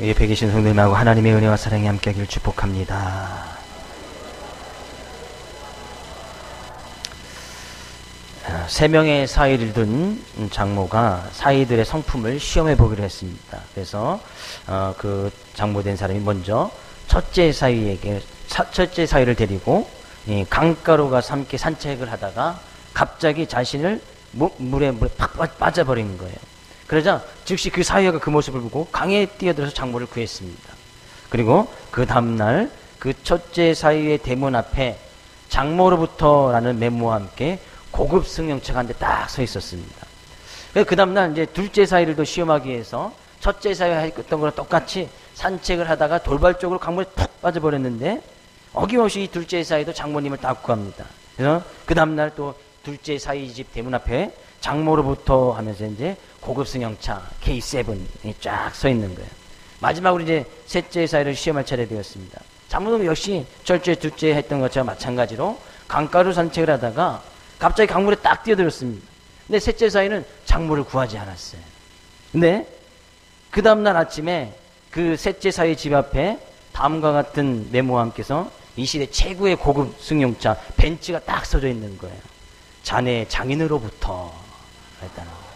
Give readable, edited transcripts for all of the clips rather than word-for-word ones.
옆에 계신 성도님하고 하나님의 은혜와 사랑이 함께하길 축복합니다. 세 명의 사위를 둔 장모가 사위들의 성품을 시험해 보기로 했습니다. 그래서 그 장모된 사람이 먼저 첫째 사위를 데리고 강가로 가서 함께 산책을 하다가 갑자기 자신을 물에 팍 빠져버린 거예요. 그러자 즉시 그 사위가 그 모습을 보고 강에 뛰어들어서 장모를 구했습니다. 그리고 그 다음날 그 첫째 사위의 대문 앞에 장모로부터라는 메모와 함께 고급 승용차가 한 대 딱 서 있었습니다. 그 다음날 이제 둘째 사위를 시험하기 위해서 첫째 사위가 했던 거랑 똑같이 산책을 하다가 돌발 쪽으로 강물에 푹 빠져버렸는데 어김없이 이 둘째 사위도 장모님을 딱 구합니다. 그래서 그 다음날 또 둘째 사위 집 대문 앞에 장모로부터 하면서 이제 고급 승용차 K7이 쫙 서 있는 거예요. 마지막으로 이제 셋째 사위를 시험할 차례 되었습니다. 장모는 역시 첫째, 둘째 했던 것처럼 마찬가지로 강가로 산책을 하다가 갑자기 강물에 딱 뛰어들었습니다. 근데 셋째 사위는 장모를 구하지 않았어요. 근데 그 다음날 아침에 그 셋째 사위 집 앞에 다음과 같은 메모와 함께서 이 시대 최고의 고급 승용차 벤츠가 딱 서져 있는 거예요. 자네 장인으로부터 했다는 거예요.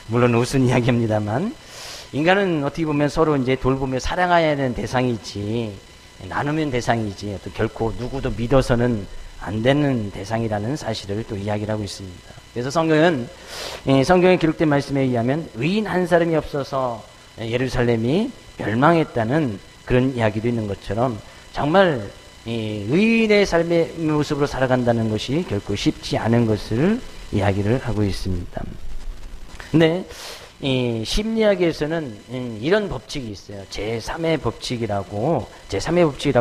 물론 웃은 이야기입니다만 인간은 어떻게 보면 서로 이제 돌보며 사랑해야 하는 대상이지 나누면 대상이지 또 결코 누구도 믿어서는 안 되는 대상이라는 사실을 또 이야기를 하고 있습니다. 그래서 성경에 기록된 말씀에 의하면 의인 한 사람이 없어서 예루살렘이 멸망했다는 그런 이야기도 있는 것처럼 정말 의인의 삶의 모습으로 살아간다는 것이 결코 쉽지 않은 것을 이야기를 하고 있습니다. 근데 심리학에서는 이런 법칙이 있어요. 제3의 법칙이라고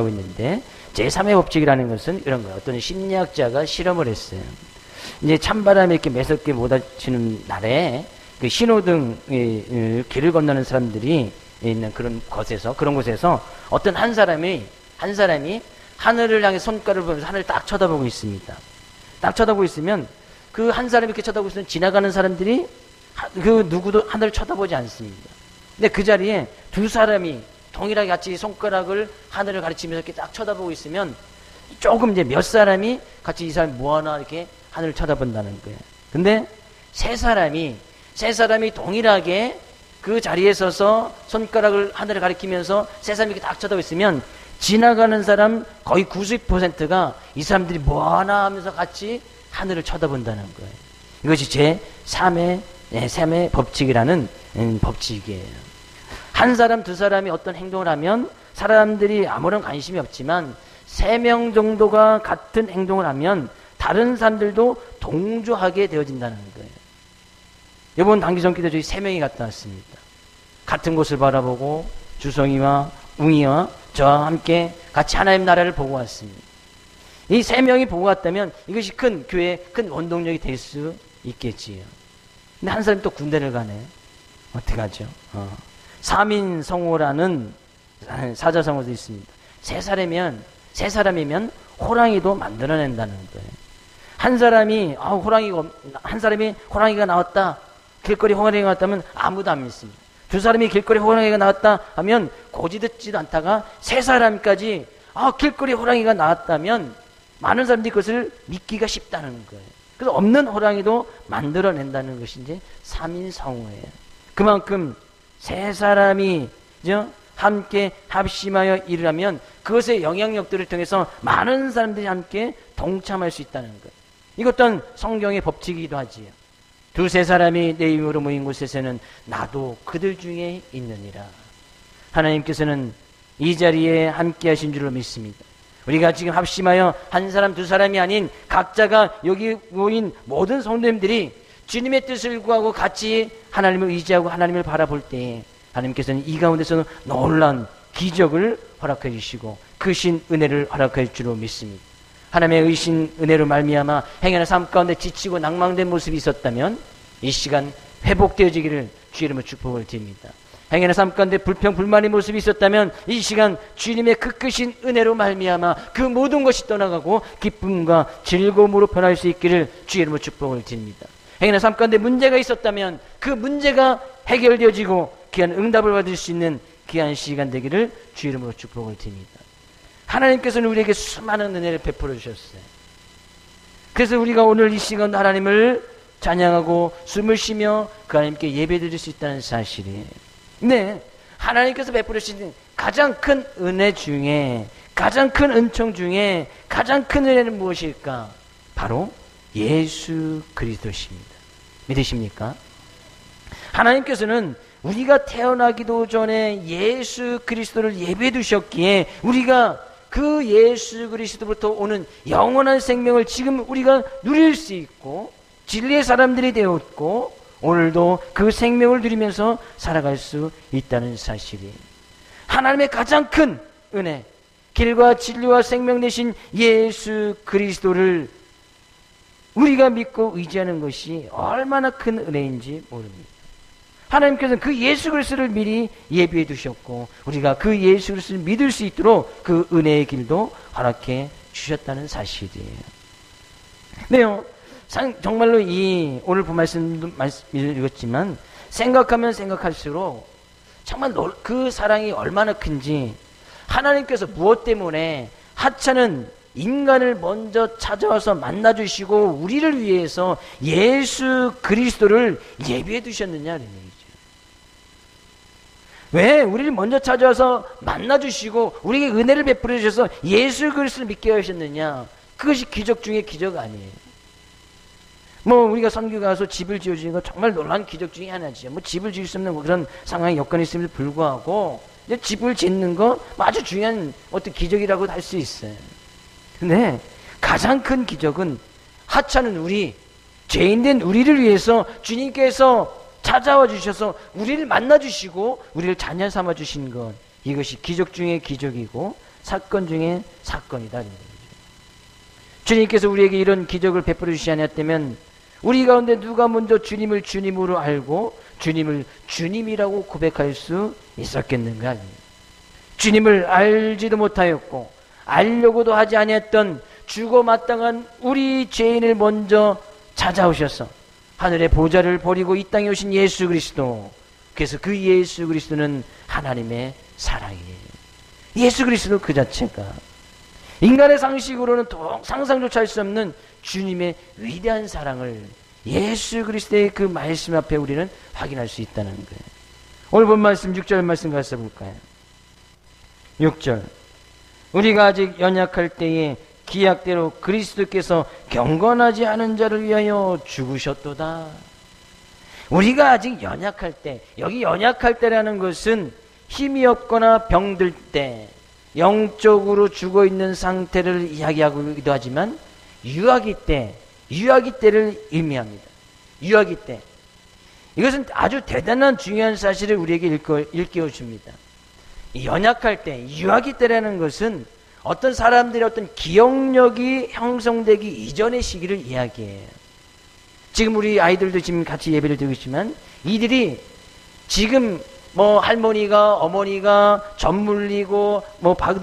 있는데 제3의 법칙이라는 것은 이런 거예요. 어떤 심리학자가 실험을 했어요. 이제 찬바람이 이렇게 매섭게 몰아치는 날에 그 신호등 길을 건너는 사람들이 있는 그런 곳에서 어떤 한 사람이 하늘을 향해 손가락을 보면서 하늘을 딱 쳐다보고 있습니다. 딱 쳐다보고 있으면 그 한 사람이 이렇게 쳐다보고 있으면 지나가는 사람들이 그 누구도 하늘을 쳐다보지 않습니다. 근데 그 자리에 두 사람이 동일하게 같이 손가락을 하늘을 가리치면서 이렇게 딱 쳐다보고 있으면 조금 이제 몇 사람이 같이 이 사람이 뭐하나 이렇게 하늘을 쳐다본다는 거예요. 근데 세 사람이 동일하게 그 자리에 서서 손가락을 하늘을 가리키면서 세 사람이 이렇게 딱 쳐다보고 있으면 지나가는 사람 거의 90%가 이 사람들이 뭐하나 하면서 같이 하늘을 쳐다본다는 거예요. 이것이 제3의 법칙이라는 법칙이에요. 한 사람, 두 사람이 어떤 행동을 하면 사람들이 아무런 관심이 없지만 3명 정도가 같은 행동을 하면 다른 사람들도 동조하게 되어진다는 거예요. 이번 단기전 기도 저희 3명이 갔다 왔습니다. 같은 곳을 바라보고 주성이와 웅이와 저와 함께 같이 하나님 나라를 보고 왔습니다. 이 3명이 보고 왔다면 이것이 큰 교회의 큰 원동력이 될 수 있겠지요. 근데 한 사람이 또 군대를 가네요. 어떡하죠? 3인 성호라는 사자성어도 있습니다. 세 사람이면 호랑이도 만들어낸다는 거예요. 한 사람이 호랑이가 나왔다. 길거리 호랑이가 나왔다면 아무도 안 믿습니다. 두 사람이 길거리 호랑이가 나왔다 하면 고지듣지도 않다가 세 사람까지 길거리 호랑이가 나왔다면 많은 사람들이 그것을 믿기가 쉽다는 거예요. 그래서 없는 호랑이도 만들어낸다는 것이 이제 3인 성호예요. 그만큼 세 사람이 함께 합심하여 일을 하면 그것의 영향력들을 통해서 많은 사람들이 함께 동참할 수 있다는 거예요. 이것 또한 성경의 법칙이기도 하지요. 두세 사람이 내 이름으로 모인 곳에서는 나도 그들 중에 있느니라. 하나님께서는 이 자리에 함께 하신 줄로 믿습니다. 우리가 지금 합심하여 한 사람 두 사람이 아닌 각자가 여기 모인 모든 성도님들이 주님의 뜻을 구하고 같이 하나님을 의지하고 하나님을 바라볼 때 하나님께서는 이 가운데서 놀라운 기적을 허락해 주시고 크신 은혜를 허락해 줄 줄로 믿습니다. 하나님의 의신 은혜로 말미암아 행여나 삶 가운데 지치고 낭망된 모습이 있었다면 이 시간 회복되어지기를 주의 이름으로 축복을 드립니다. 행여나 삶 가운데 불평 불만의 모습이 있었다면 이 시간 주님의 그 크신 은혜로 말미암아 그 모든 것이 떠나가고 기쁨과 즐거움으로 변할 수 있기를 주의 이름으로 축복을 드립니다. 행여나 삶 가운데 문제가 있었다면 그 문제가 해결되어지고 귀한 응답을 받을 수 있는 귀한 시간 되기를 주 이름으로 축복을 드립니다. 하나님께서는 우리에게 수많은 은혜를 베풀어 주셨어요. 그래서 우리가 오늘 이 시간 하나님을 찬양하고 숨을 쉬며 그 하나님께 예배드릴 수 있다는 사실이에요. 네, 하나님께서 베풀어 주신 가장 큰 은혜 중에, 가장 큰 은총 중에 가장 큰 은혜는 무엇일까? 바로 예수 그리스도십니다. 믿으십니까? 하나님께서는 우리가 태어나기도 전에 예수 그리스도를 예배해 두셨기에 우리가 그 예수 그리스도부터 오는 영원한 생명을 지금 우리가 누릴 수 있고 진리의 사람들이 되었고 오늘도 그 생명을 누리면서 살아갈 수 있다는 사실이 하나님의 가장 큰 은혜, 길과 진리와 생명 되신 예수 그리스도를 우리가 믿고 의지하는 것이 얼마나 큰 은혜인지 모릅니다. 하나님께서는 그 예수 그리스도를 미리 예비해 두셨고 우리가 그 예수 그리스도를 믿을 수 있도록 그 은혜의 길도 허락해 주셨다는 사실이에요. 네요. 정말로 이 오늘 본 말씀을 읽었지만 생각하면 생각할수록 정말 그 사랑이 얼마나 큰지 하나님께서 무엇 때문에 하찮은 인간을 먼저 찾아와서 만나주시고 우리를 위해서 예수 그리스도를 예비해 두셨느냐는 얘기죠. 왜 우리를 먼저 찾아와서 만나주시고 우리에게 은혜를 베풀어 주셔서 예수 그리스도를 믿게 하셨느냐? 그것이 기적 중에 기적 아니에요. 우리가 선교 가서 집을 지어주는 거 정말 놀라운 기적 중에 하나지요. 집을 지을 수 없는 그런 상황의 여건이 있음에도 불구하고 이제 집을 짓는 거 아주 중요한 어떤 기적이라고 할 수 있어요. 근데 가장 큰 기적은 하찮은 우리, 죄인된 우리를 위해서 주님께서 찾아와 주셔서 우리를 만나 주시고 우리를 자녀 삼아 주신 것, 이것이 기적 중에 기적이고 사건 중에 사건이다. 주님께서 우리에게 이런 기적을 베풀어 주시지 않았다면 우리 가운데 누가 먼저 주님을 주님으로 알고 주님을 주님이라고 고백할 수 있었겠는가? 주님을 알지도 못하였고 알려고도 하지 아니했던 죽어 마땅한 우리 죄인을 먼저 찾아오셔서 하늘의 보좌를 버리고 이 땅에 오신 예수 그리스도, 그래서 그 예수 그리스도는 하나님의 사랑이에요. 예수 그리스도 그 자체가 인간의 상식으로는 상상조차 할 수 없는 주님의 위대한 사랑을 예수 그리스도의 그 말씀 앞에 우리는 확인할 수 있다는 거예요. 오늘 본 말씀 6절 말씀 가서 볼까요? 6절, 우리가 아직 연약할 때에 기약대로 그리스도께서 경건하지 않은 자를 위하여 죽으셨도다. 우리가 아직 연약할 때, 여기 연약할 때라는 것은 힘이 없거나 병들 때, 영적으로 죽어있는 상태를 이야기하기도 하지만 유아기 때를 의미합니다. 유아기 때. 이것은 아주 대단한 중요한 사실을 우리에게 일깨워 줍니다. 연약할 때, 유아기 때라는 것은 어떤 사람들의 어떤 기억력이 형성되기 이전의 시기를 이야기해요. 지금 우리 아이들도 지금 같이 예배를 드리고 있지만 이들이 지금 할머니가 어머니가 젖 물리고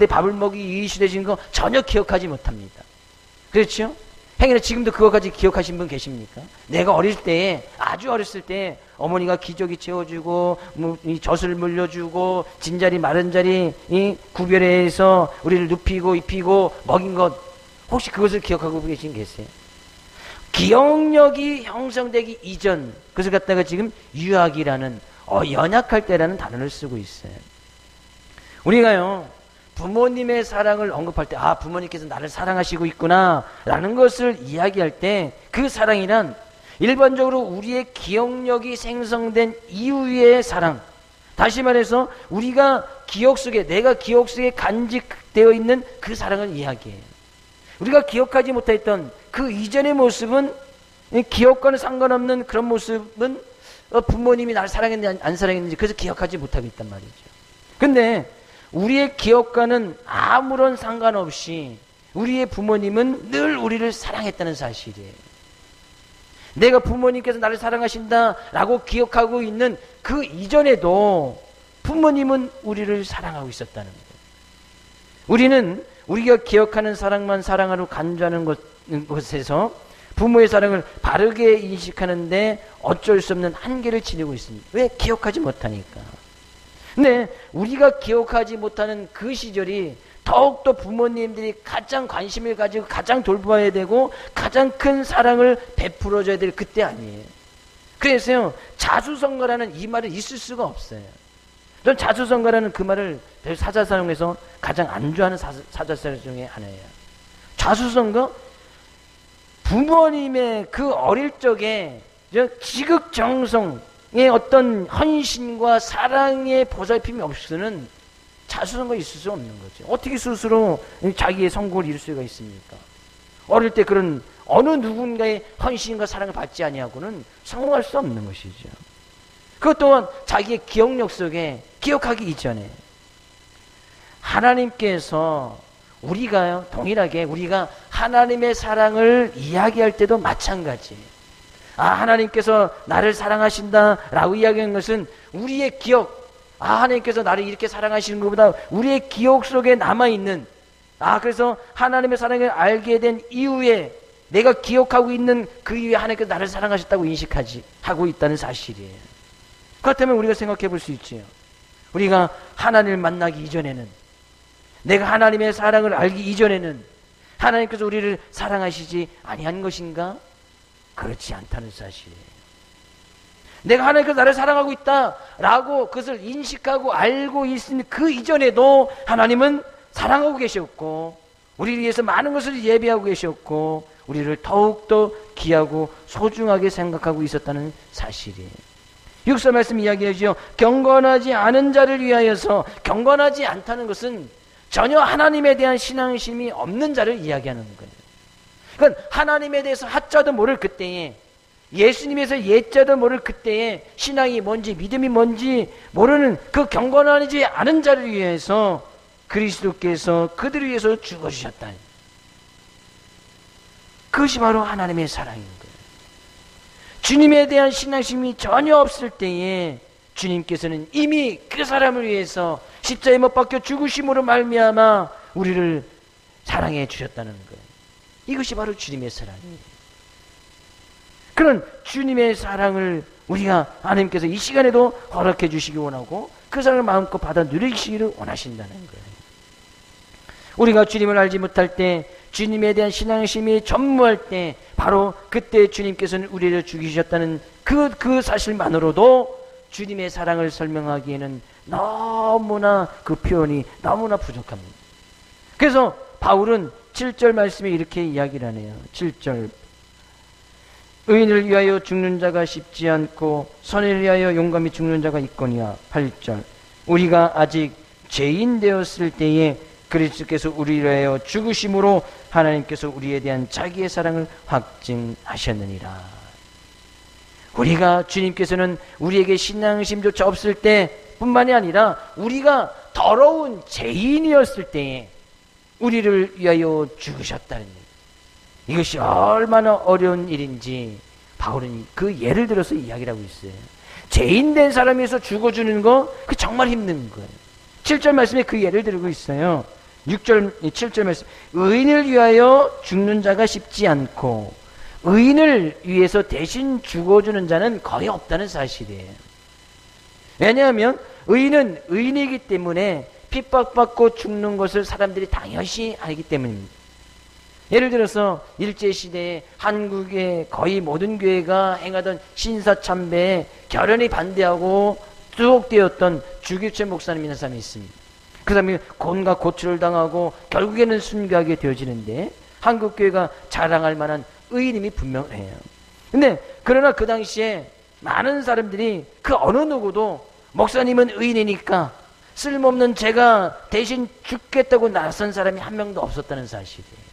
밥을 먹이 이슈되신 거 전혀 기억하지 못합니다. 그렇죠? 행여나 지금도 그거까지 기억하신 분 계십니까? 내가 아주 어렸을 때 어머니가 기저귀 채워주고 이 젖을 물려주고 진자리 마른 자리 구별해서 우리를 눕히고 입히고 먹인 것, 혹시 그것을 기억하고 계신 계세요? 기억력이 형성되기 이전, 그것을 갖다가 지금 유아기라는 연약할 때라는 단어를 쓰고 있어요. 우리가요 부모님의 사랑을 언급할 때 부모님께서 나를 사랑하시고 있구나 라는 것을 이야기할 때 그 사랑이란 일반적으로 우리의 기억력이 생성된 이후의 사랑, 다시 말해서 우리가 내가 기억 속에 간직되어 있는 그 사랑을 이야기해요. 우리가 기억하지 못했던 그 이전의 모습은, 기억과는 상관없는 그런 모습은 부모님이 나를 사랑했는지 안 사랑했는지 그래서 기억하지 못하고 있단 말이죠. 근데 우리의 기억과는 아무런 상관없이 우리의 부모님은 늘 우리를 사랑했다는 사실이에요. 내가 부모님께서 나를 사랑하신다라고 기억하고 있는 그 이전에도 부모님은 우리를 사랑하고 있었다는 거예요. 우리는 우리가 기억하는 사랑만 사랑하러 간주하는 것에서 부모의 사랑을 바르게 인식하는데 어쩔 수 없는 한계를 지니고 있습니다. 왜? 기억하지 못하니까. 근데 우리가 기억하지 못하는 그 시절이 더욱더 부모님들이 가장 관심을 가지고 가장 돌봐야 되고 가장 큰 사랑을 베풀어줘야 될 그때 아니에요. 그래서요, 자수성가라는 이 말은 있을 수가 없어요. 전 자수성가라는 그 말을 사자성어에서 가장 안 좋아하는 사자성 중에 하나예요. 자수성가? 부모님의 그 어릴 적에 지극정성의 어떤 헌신과 사랑의 보살핌이 없으면 자수성가 있을 수 없는 거죠. 어떻게 스스로 자기의 성공을 이룰 수가 있습니까? 어릴 때 그런 어느 누군가의 헌신과 사랑을 받지 아니하고는 성공할 수 없는 것이죠. 그것 또한 자기의 기억력 속에 기억하기 이전에 하나님께서 우리가요, 동일하게 우리가 하나님의 사랑을 이야기할 때도 마찬가지예요. 하나님께서 나를 사랑하신다라고 이야기하는 것은 우리의 기억, 하나님께서 나를 이렇게 사랑하시는 것보다 우리의 기억 속에 남아있는, 그래서 하나님의 사랑을 알게 된 이후에 내가 기억하고 있는 그 이후에 하나님께서 나를 사랑하셨다고 하고 있다는 사실이에요. 그렇다면 우리가 생각해 볼 수 있지요. 우리가 하나님을 만나기 이전에는, 내가 하나님의 사랑을 알기 이전에는 하나님께서 우리를 사랑하시지 아니한 것인가? 그렇지 않다는 사실이에요. 내가 하나님께서 나를 사랑하고 있다라고 그것을 인식하고 알고 있는 그 이전에도 하나님은 사랑하고 계셨고 우리를 위해서 많은 것을 예비하고 계셨고 우리를 더욱더 귀하고 소중하게 생각하고 있었다는 사실이에요. 육서 말씀 이야기하죠. 경건하지 않은 자를 위하여서, 경건하지 않다는 것은 전혀 하나님에 대한 신앙심이 없는 자를 이야기하는 거예요. 그러니까 하나님에 대해서 하자도 모를 그때에, 예수님에서 예자도 모를 그때에 신앙이 뭔지 믿음이 뭔지 모르는 그 경건하지 않은 자를 위해서 그리스도께서 그들을 위해서 죽어주셨다. 그것이 바로 하나님의 사랑인 거예요. 주님에 대한 신앙심이 전혀 없을 때에 주님께서는 이미 그 사람을 위해서 십자가에 못 박혀 죽으심으로 말미암아 우리를 사랑해 주셨다는 거예요. 이것이 바로 주님의 사랑이에요. 그런 주님의 사랑을 우리가 하나님께서 이 시간에도 허락해 주시기 원하고 그 사랑을 마음껏 받아 누리시기를 원하신다는 거예요. 우리가 주님을 알지 못할 때, 주님에 대한 신앙심이 전무할 때 바로 그때 주님께서는 우리를 죽이셨다는 그 사실만으로도 주님의 사랑을 설명하기에는 너무나 그 표현이 너무나 부족합니다. 그래서 바울은 7절 말씀에 이렇게 이야기를 하네요. 7절, 의인을 위하여 죽는 자가 쉽지 않고 선을 위하여 용감히 죽는 자가 있거니와. 8절, 우리가 아직 죄인 되었을 때에 그리스도께서 우리를 위하여 죽으심으로 하나님께서 우리에 대한 자기의 사랑을 확증하셨느니라. 우리가 주님께서는 우리에게 신앙심조차 없을 때 뿐만이 아니라 우리가 더러운 죄인이었을 때에 우리를 위하여 죽으셨다는 일. 이것이 얼마나 어려운 일인지 바울은 그 예를 들어서 이야기를 하고 있어요. 죄인 된 사람에서 죽어주는 거, 그 정말 힘든 거예요. 7절 말씀에 그 예를 들고 있어요. 7절 말씀, 의인을 위하여 죽는 자가 쉽지 않고 의인을 위해서 대신 죽어주는 자는 거의 없다는 사실이에요. 왜냐하면 의인은 의인이기 때문에 핍박받고 죽는 것을 사람들이 당연시 알기 때문입니다. 예를 들어서 일제시대에 한국의 거의 모든 교회가 행하던 신사참배에 결연히 반대하고 투옥되었던 주규철 목사님이라는 사람이 있습니다. 그 사람이 곤과 고초를 당하고 결국에는 순교하게 되어지는데 한국교회가 자랑할 만한 의인임이 분명해요. 근데 그러나 그 당시에 많은 사람들이 그 어느 누구도 목사님은 의인이니까 쓸모없는 제가 대신 죽겠다고 나선 사람이 한 명도 없었다는 사실이에요.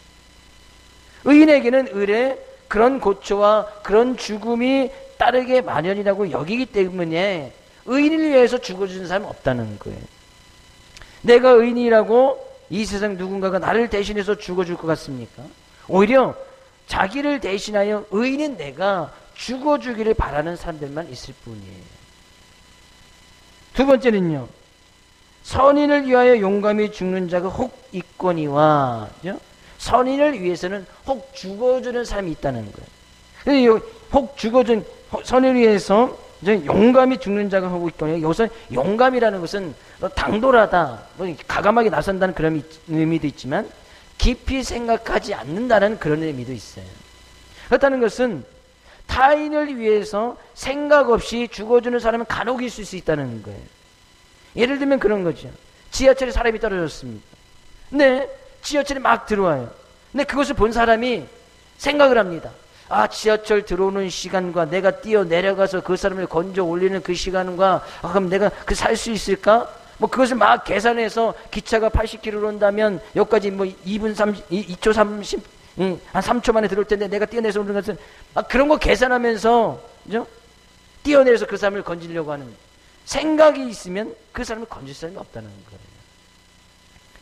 의인에게는 의뢰 그런 고초와 그런 죽음이 따르게 마련이라고 여기기 때문에 의인을 위해서 죽어주는 사람은 없다는 거예요. 내가 의인이라고 이 세상 누군가가 나를 대신해서 죽어줄 것 같습니까? 오히려 자기를 대신하여 의인인 내가 죽어주기를 바라는 사람들만 있을 뿐이에요. 두 번째는요, 선인을 위하여 용감히 죽는 자가 혹 있거니와, 선인을 위해서는 혹 죽어주는 사람이 있다는 거예요. 혹 죽어준 선을 위해서 이제 용감히 죽는 자가 하고 있거든요. 여기서 용감이라는 것은 당돌하다, 가감하게 나선다는 그런 의미도 있지만 깊이 생각하지 않는다는 그런 의미도 있어요. 그렇다는 것은 타인을 위해서 생각 없이 죽어주는 사람은 간혹 있을 수 있다는 거예요. 예를 들면 그런 거죠. 지하철에 사람이 떨어졌습니다. 네, 지하철에 막 들어와요. 근데 그것을 본 사람이 생각을 합니다. 아, 지하철 들어오는 시간과 내가 뛰어 내려가서 그 사람을 건져 올리는 그 시간과 그럼 내가 살 수 있을까? 뭐 그것을 막 계산해서 기차가 80km로 온다면 여기까지 뭐 2분 30, 2초 30, 한 3초 만에 들어올 텐데 내가 뛰어내서 오는 것은 막 그런 거 계산하면서 그죠? 뛰어내려서 그 사람을 건지려고 하는 생각이 있으면 그 사람을 건질 사람이 없다는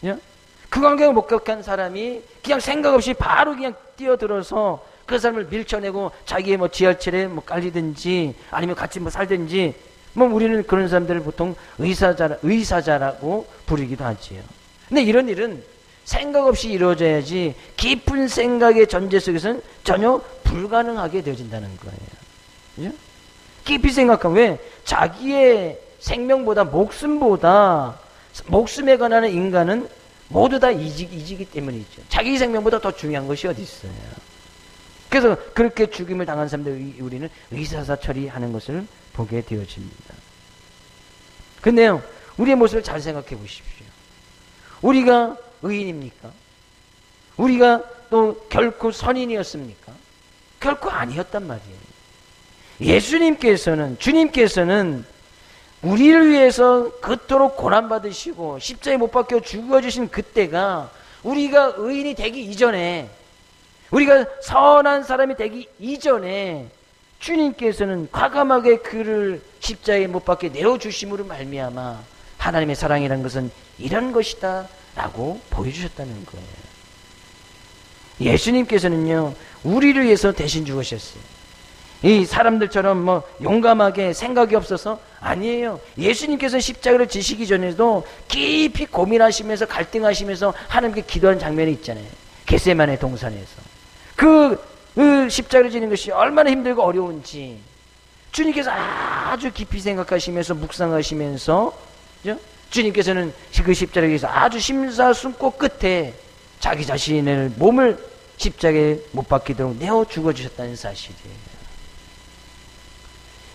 거예요. 그죠? 그 관계를 목격한 사람이 그냥 생각 없이 바로 그냥 뛰어들어서 그 사람을 밀쳐내고 자기의 뭐 지하철에 뭐 깔리든지 아니면 같이 뭐 살든지 뭐 우리는 그런 사람들을 보통 의사자라고 부르기도 하지요. 근데 이런 일은 생각 없이 이루어져야지 깊은 생각의 전제 속에서는 전혀 불가능하게 되어진다는 거예요. 그죠? 깊이 생각하면 왜? 자기의 생명보다 목숨에 관한 인간은 모두 다 이지기 때문이죠. 자기 생명보다 더 중요한 것이 어디 있어요. 그래서 그렇게 죽임을 당한 사람들 우리는 의사사 처리하는 것을 보게 되어집니다. 근데요, 우리의 모습을 잘 생각해 보십시오. 우리가 의인입니까? 우리가 또 결코 선인이었습니까? 결코 아니었단 말이에요. 주님께서는 우리를 위해서 그토록 고난받으시고 십자가에 못 박혀 죽어주신 그때가 우리가 의인이 되기 이전에, 우리가 선한 사람이 되기 이전에 주님께서는 과감하게 그를 십자가에 못 박혀 내어주심으로 말미암아 하나님의 사랑이라는 것은 이런 것이다 라고 보여주셨다는 거예요. 예수님께서는요, 우리를 위해서 대신 죽으셨어요. 이 사람들처럼 뭐 용감하게 생각이 없어서 아니에요. 예수님께서 십자가를 지시기 전에도 깊이 고민하시면서 갈등하시면서 하나님께 기도한 장면이 있잖아요. 겟세마네 동산에서 그 십자가를 지는 것이 얼마나 힘들고 어려운지 주님께서 아주 깊이 생각하시면서 묵상하시면서, 그죠? 주님께서는 그 십자가에 의해서 아주 심사숙고 끝에 자기 자신의 몸을 십자가에 못 박히도록 내어 죽어주셨다는 사실이에요.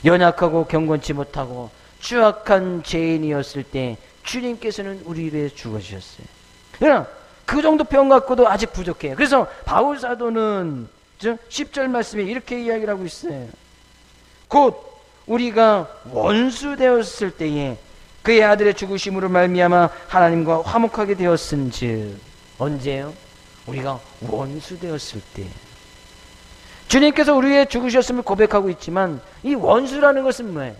연약하고 경건치 못하고 추악한 죄인이었을 때 주님께서는 우리를 위해 죽어주셨어요. 그러나 그 정도 표현 갖고도 아직 부족해요. 그래서 바울 사도는 10절 말씀에 이렇게 이야기를 하고 있어요. 곧 우리가 원수 되었을 때에 그의 아들의 죽으심으로 말미암아 하나님과 화목하게 되었은즉. 언제요? 우리가 원수 되었을 때. 주님께서 우리 위해 죽으셨음을 고백하고 있지만 이 원수라는 것은 뭐예요?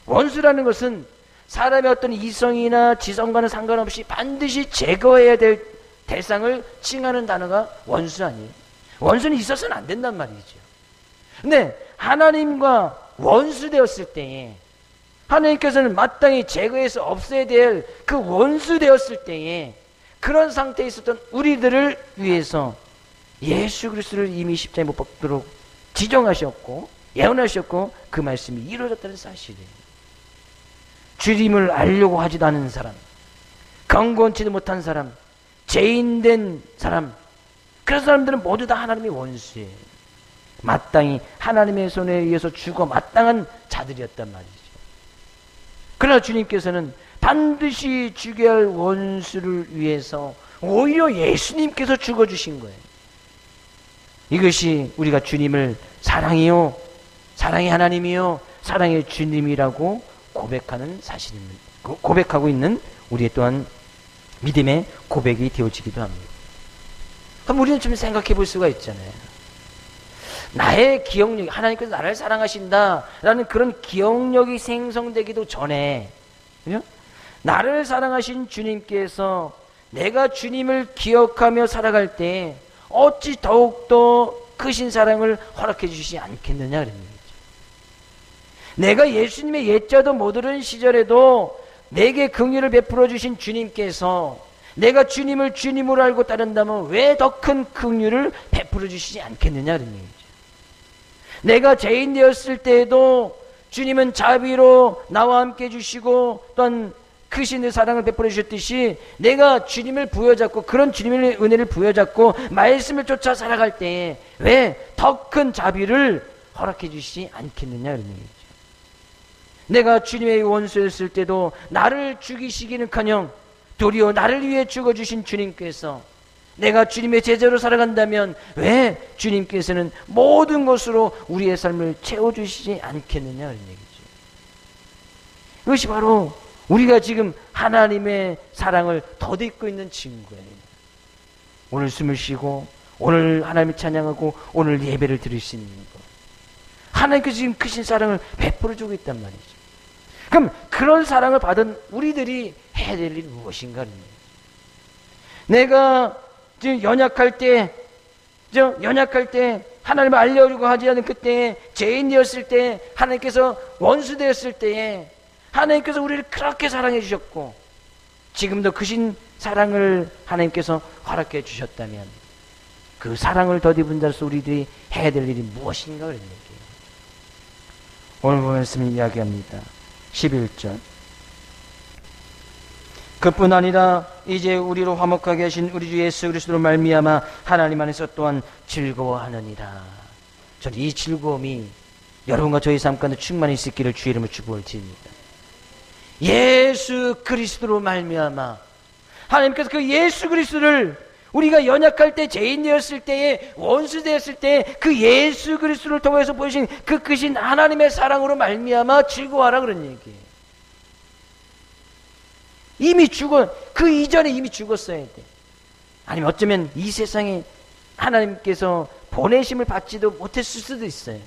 원수라는 것은 사람의 어떤 이성이나 지성과는 상관없이 반드시 제거해야 될 대상을 칭하는 단어가 원수 아니에요? 원수는 있어서는 안 된단 말이죠. 근데 하나님과 원수 되었을 때에 하나님께서는 마땅히 제거해서 없애야 될 그 원수 되었을 때에 그런 상태에 있었던 우리들을 위해서 예수 그리스도를 이미 십자가에 못 박도록 지정하셨고 예언하셨고 그 말씀이 이루어졌다는 사실이에요. 주님을 알려고 하지도 않은 사람, 경건치도 못한 사람, 죄인된 사람, 그런 사람들은 모두 다 하나님의 원수예요. 마땅히 하나님의 손에 의해서 죽어 마땅한 자들이었단 말이죠. 그러나 주님께서는 반드시 죽여야 할 원수를 위해서 오히려 예수님께서 죽어주신 거예요. 이것이 우리가 주님을 사랑이요, 사랑의 하나님이요, 사랑의 주님이라고 고백하는 사실입니다. 고백하고 있는 우리의 또한 믿음의 고백이 되어지기도 합니다. 그럼 우리는 좀 생각해 볼 수가 있잖아요. 나의 기억력, 하나님께서 나를 사랑하신다라는 그런 기억력이 생성되기도 전에, 그죠? 나를 사랑하신 주님께서 내가 주님을 기억하며 살아갈 때 어찌 더욱더 크신 사랑을 허락해 주시지 않겠느냐 그런 얘기죠. 내가 예수님의 예자도 모르는 시절에도 내게 긍휼을 베풀어 주신 주님께서 내가 주님을 주님으로 알고 따른다면 왜 더 큰 긍휼을 베풀어 주시지 않겠느냐 그런 얘기죠. 내가 죄인 되었을 때에도 주님은 자비로 나와 함께 해주시고 또한 크신 사랑을 베풀어 주셨듯이 내가 주님을 부여잡고 그런 주님의 은혜를 부여잡고 말씀을 쫓아 살아갈 때에 왜 더 큰 자비를 허락해 주시지 않겠느냐 이런 얘기죠. 내가 주님의 원수였을 때도 나를 죽이시기는커녕 도리어 나를 위해 죽어주신 주님께서 내가 주님의 제자로 살아간다면 왜 주님께서는 모든 것으로 우리의 삶을 채워주시지 않겠느냐 이런 얘기죠. 이것이 바로 우리가 지금 하나님의 사랑을 덧입고 있는 증거예요. 오늘 숨을 쉬고 오늘 하나님을 찬양하고 오늘 예배를 드릴 수 있는 것, 하나님께서 지금 크신 사랑을 베풀어주고 있단 말이죠. 그럼 그런 사랑을 받은 우리들이 해야 될 일이 무엇인가 하는 거예요. 내가 지금 연약할 때 하나님을 알려주고 하지 않은 그때에 죄인 되었을 때 하나님께서 원수 되었을 때에 하나님께서 우리를 그렇게 사랑해 주셨고 지금도 크신 사랑을 하나님께서 허락해 주셨다면 그 사랑을 덧입은 자로서 우리들이 해야 될 일이 무엇인가 그런 얘기예요. 오늘 말씀을 이야기합니다. 11절. 그뿐 아니라 이제 우리로 화목하게 하신 우리 주 예수 그리스도로 말미암아 하나님 안에서 또한 즐거워하느니라. 저는 이 즐거움이 여러분과 저희 삶 가운데 충만히 있기를 주의 이름으로 축복을 드립니다. 예수 그리스도로 말미암아 하나님께서 그 예수 그리스도를 우리가 연약할 때 죄인 되었을 때에 원수 되었을 때 그 예수 그리스도를 통해서 보여주신 그 크신 하나님의 사랑으로 말미암아 즐거워하라 그런 얘기예요. 이미 그 이전에 이미 죽었어야 돼. 아니면 어쩌면 이 세상에 하나님께서 보내심을 받지도 못했을 수도 있어요.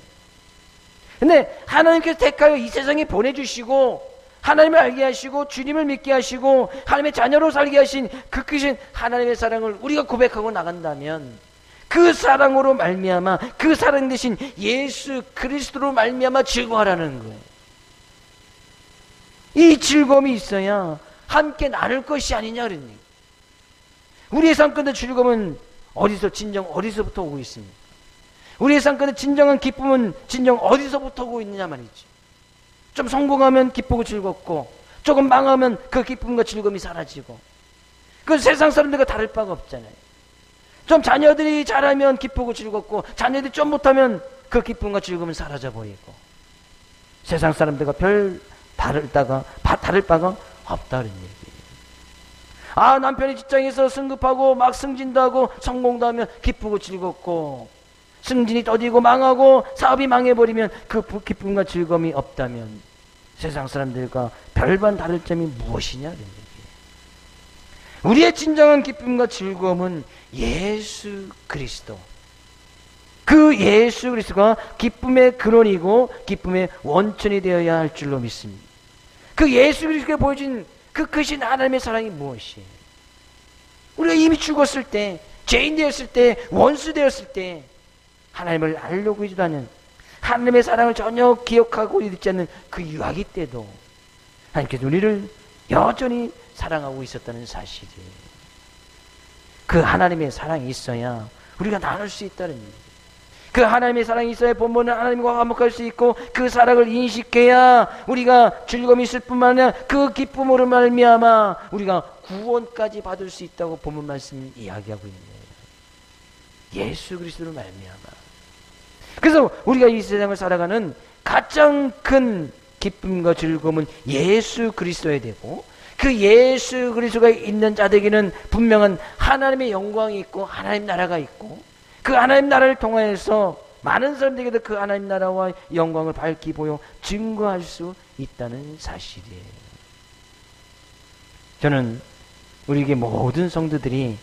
근데 하나님께서 택하여 이 세상에 보내주시고 하나님을 알게 하시고 주님을 믿게 하시고 하나님의 자녀로 살게 하신 그 크신 하나님의 사랑을 우리가 고백하고 나간다면 그 사랑으로 말미암아 그 사랑 대신 예수 그리스도로 말미암아 즐거워하라는 거예요. 이 즐거움이 있어야 함께 나눌 것이 아니냐 그런 얘기. 우리의 삶 가운데 즐거움은 진정 어디서부터 오고 있습니까? 우리의 삶 가운데 진정한 기쁨은 진정 어디서부터 오고 있느냐 말이지. 좀 성공하면 기쁘고 즐겁고 조금 망하면 그 기쁨과 즐거움이 사라지고 그 세상 사람들과 다를 바가 없잖아요. 좀 자녀들이 잘하면 기쁘고 즐겁고 자녀들이 좀 못하면 그 기쁨과 즐거움은 사라져 버리고 세상 사람들과 다를 바가 없다는 얘기예요. 남편이 직장에서 승급하고 막 승진도 하고 성공도 하면 기쁘고 즐겁고 승진이 더디고 망하고 사업이 망해버리면 그 기쁨과 즐거움이 없다면 세상 사람들과 별반 다를 점이 무엇이냐 그런 얘기예요. 우리의 진정한 기쁨과 즐거움은 예수 그리스도, 그 예수 그리스도가 기쁨의 근원이고 기쁨의 원천이 되어야 할 줄로 믿습니다. 그 예수 그리스도가 보여준 그 크신 하나님의 사랑이 무엇이에요? 우리가 이미 죽었을 때, 죄인 되었을 때, 원수 되었을 때 하나님을 알려고 하지도 않은 하나님의 사랑을 전혀 기억하고 있지 않는 그 유아기 때도 하나님께서 우리를 여전히 사랑하고 있었다는 사실이에요. 그 하나님의 사랑이 있어야 우리가 나눌 수 있다는 얘기예요. 그 하나님의 사랑이 있어야 본문은 하나님과 화목할 수 있고 그 사랑을 인식해야 우리가 즐거움이 있을 뿐만 아니라 그 기쁨으로 말미암아 우리가 구원까지 받을 수 있다고 본문 말씀이 이야기하고 있는 거예요. 예수 그리스도로 말미암아. 그래서 우리가 이 세상을 살아가는 가장 큰 기쁨과 즐거움은 예수 그리스도에 되고 그 예수 그리스도가 있는 자들에게는 분명한 하나님의 영광이 있고 하나님 나라가 있고 그 하나님 나라를 통하여서 많은 사람들에게도 그 하나님 나라와 영광을 밝히 보여 증거할 수 있다는 사실이에요. 저는 우리에게 모든 성도들이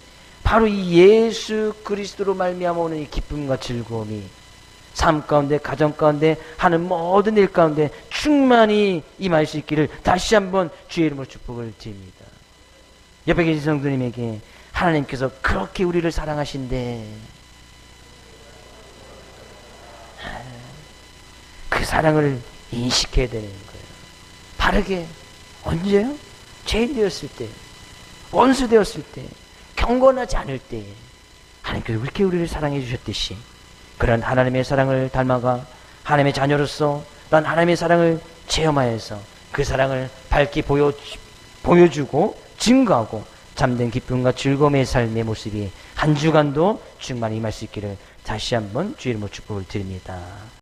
바로 이 예수 그리스도로 말미암아 오는 이 기쁨과 즐거움이 삶 가운데 가정 가운데 하는 모든 일 가운데 충만히 임할 수 있기를 다시 한번 주의 이름으로 축복을 드립니다. 옆에 계신 성도님에게 하나님께서 그렇게 우리를 사랑하신데 그 사랑을 인식해야 되는 거예요. 바르게. 언제요? 죄인 되었을 때, 원수 되었을 때, 경건하지 않을 때 하나님께서 그렇게 우리를 사랑해 주셨듯이 그런 하나님의 사랑을 닮아가 하나님의 자녀로서 난 하나님의 사랑을 체험하여서 그 사랑을 밝게 보여주고 증거하고 참된 기쁨과 즐거움의 삶의 모습이 한 주간도 충만히 임할 수 있기를 다시 한번 주의 이름으로 축복을 드립니다.